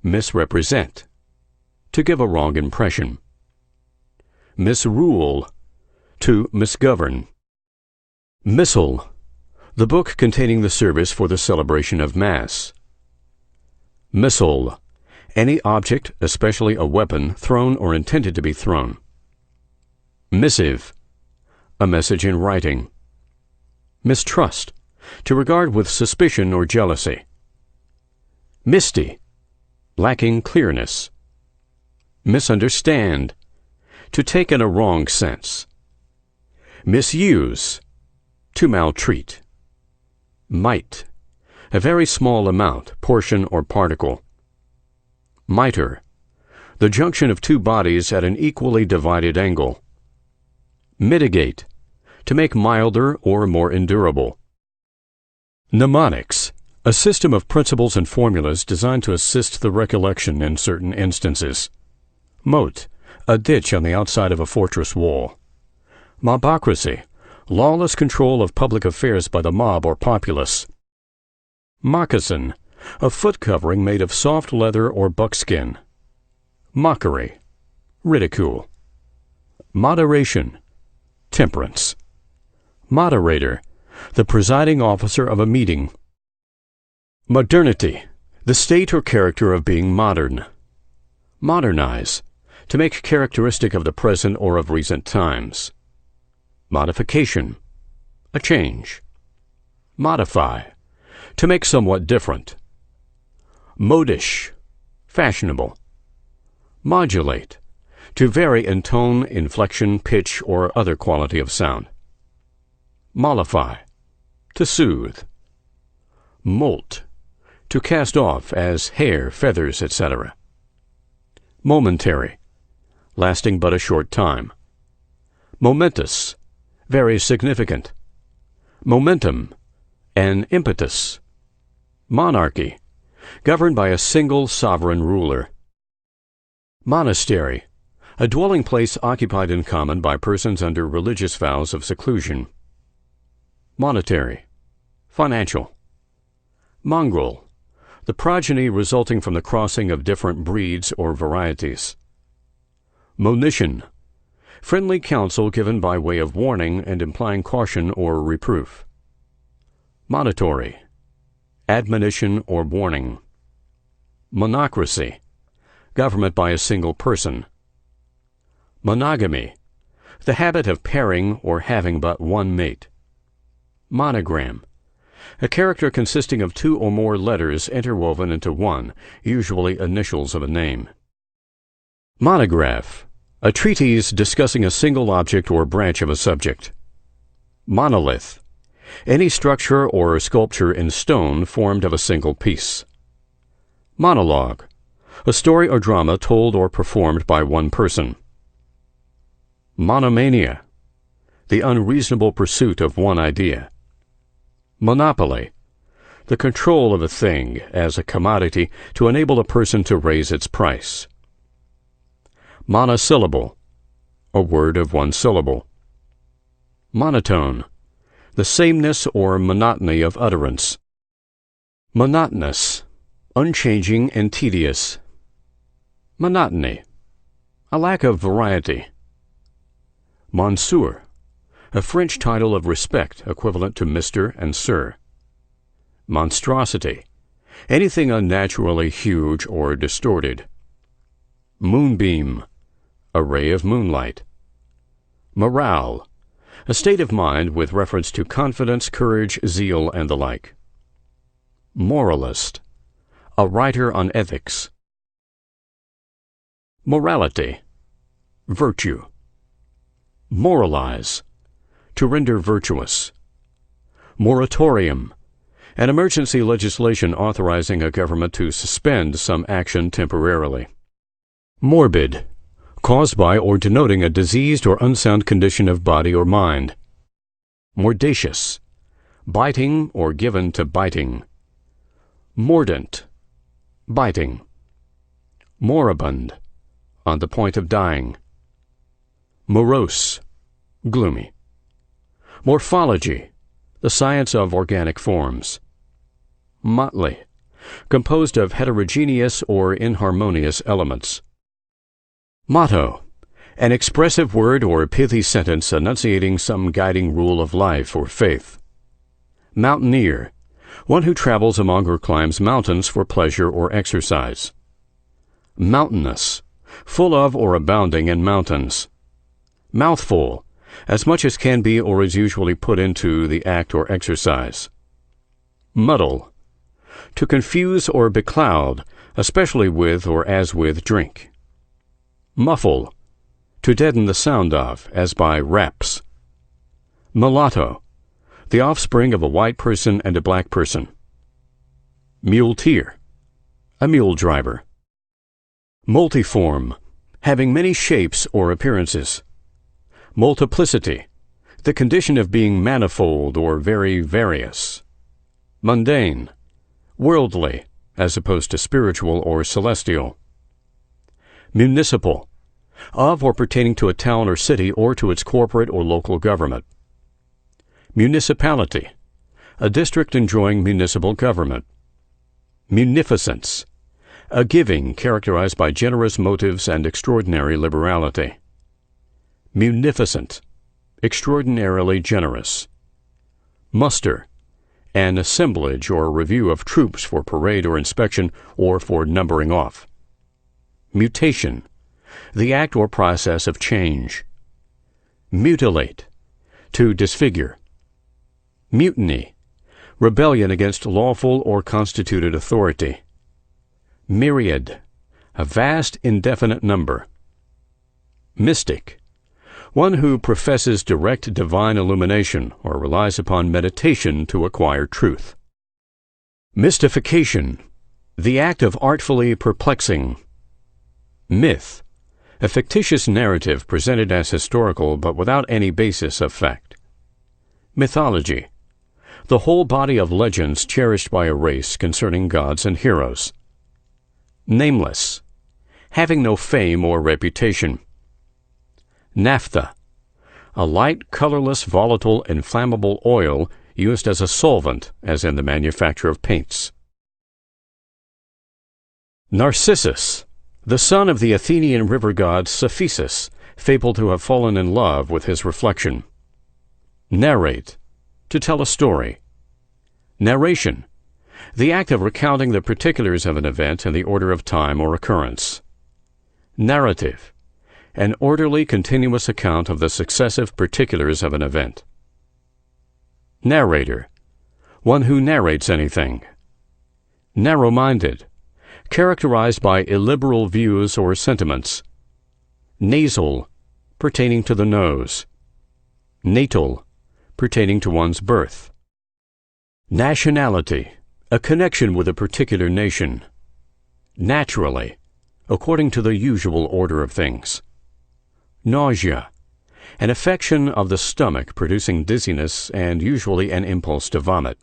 misrepresent, to give a wrong impression. Misrule, to misgovern. Missal, the book containing the service for the celebration of Mass. Missile, any object, especially a weapon, thrown or intended to be thrown. Missive, a message in writing. Mistrust, to regard with suspicion or jealousy. Misty, lacking clearness. Misunderstand, to take in a wrong sense. Misuse, to maltreat. Mite, a very small amount, portion, or particle. Miter, the junction of two bodies at an equally divided angle. Mitigate, to make milder or more endurable. Mnemonics, a system of principles and formulas designed to assist the recollection in certain instances. Moat, a ditch on the outside of a fortress wall. Mobocracy, lawless control of public affairs by the mob or populace. Moccasin, a foot covering made of soft leather or buckskin. Mockery, ridicule. Moderation, temperance. Moderator, the presiding officer of a meeting. Modernity, the state or character of being modern. Modernize, to make characteristic of the present or of recent times. Modification, a change. Modify, to make somewhat different. Modish, fashionable. Modulate, to vary in tone, inflection, pitch, or other quality of sound. Mollify, to soothe. Molt, to cast off, as hair, feathers, etc. Momentary, lasting but a short time. Momentous, very significant. Momentum, an impetus. Monarchy, governed by a single sovereign ruler. Monastery, a dwelling place occupied in common by persons under religious vows of seclusion. Monetary, financial. Mongrel, the progeny resulting from the crossing of different breeds or varieties. Monition, friendly counsel given by way of warning and implying caution or reproof. Monitory, admonition or warning. Monocracy, government by a single person. Monogamy, the habit of pairing or having but one mate. Monogram, a character consisting of two or more letters interwoven into one, usually initials of a name. Monograph, a treatise discussing a single object or branch of a subject. Monolith, any structure or sculpture in stone formed of a single piece. Monologue, a story or drama told or performed by one person. Monomania, the unreasonable pursuit of one idea. Monopoly, the control of a thing as a commodity to enable a person to raise its price. Monosyllable, a word of one syllable. Monotone, the sameness or monotony of utterance. Monotonous, unchanging and tedious. Monotony, a lack of variety. Monsieur, a French title of respect equivalent to Mr. and Sir. Monstrosity, anything unnaturally huge or distorted. Moonbeam, a ray of moonlight. Morale, a state of mind with reference to confidence, courage, zeal, and the like. Moralist, a writer on ethics. Morality, virtue. Moralize, to render virtuous. Moratorium, an emergency legislation authorizing a government to suspend some action temporarily. Morbid, caused by or denoting a diseased or unsound condition of body or mind. Mordacious, biting or given to biting. Mordant, biting. Moribund, on the point of dying. Morose, gloomy. Morphology, the science of organic forms. Motley, composed of heterogeneous or inharmonious elements. Motto: an expressive word or pithy sentence enunciating some guiding rule of life or faith. Mountaineer: one who travels among or climbs mountains for pleasure or exercise. Mountainous: full of or abounding in mountains. Mouthful: as much as can be or is usually put into the act or exercise. Muddle: to confuse or becloud, especially with or as with drink. Muffle: to deaden the sound of, as by raps. Mulatto: the offspring of a white person and a black person. Muleteer: a mule driver. Multiform: having many shapes or appearances. Multiplicity: the condition of being manifold or very various. Mundane: worldly, as opposed to spiritual or celestial. Municipal: of or pertaining to a town or city or to its corporate or local government. Municipality: a district enjoying municipal government. Munificence: a giving characterized by generous motives and extraordinary liberality. Munificent: extraordinarily generous. Muster: an assemblage or review of troops for parade or inspection or for numbering off. Mutation: the act or process of change. Mutilate: to disfigure. Mutiny: rebellion against lawful or constituted authority. Myriad: a vast indefinite number. Mystic: one who professes direct divine illumination or relies upon meditation to acquire truth. Mystification: the act of artfully perplexing. Myth: a fictitious narrative presented as historical but without any basis of fact. Mythology: the whole body of legends cherished by a race concerning gods and heroes. Nameless: having no fame or reputation. Naphtha: a light, colorless, volatile, inflammable oil used as a solvent, as in the manufacture of paints. Narcissus: the son of the Athenian river god Cephissus, fabled to have fallen in love with his reflection. Narrate: to tell a story. Narration: the act of recounting the particulars of an event in the order of time or occurrence. Narrative: an orderly, continuous account of the successive particulars of an event. Narrator: one who narrates anything. Narrow-minded: characterized by illiberal views or sentiments. Nasal: pertaining to the nose. Natal: pertaining to one's birth. Nationality: a connection with a particular nation. Naturally: according to the usual order of things. Nausea: an affection of the stomach producing dizziness and usually an impulse to vomit.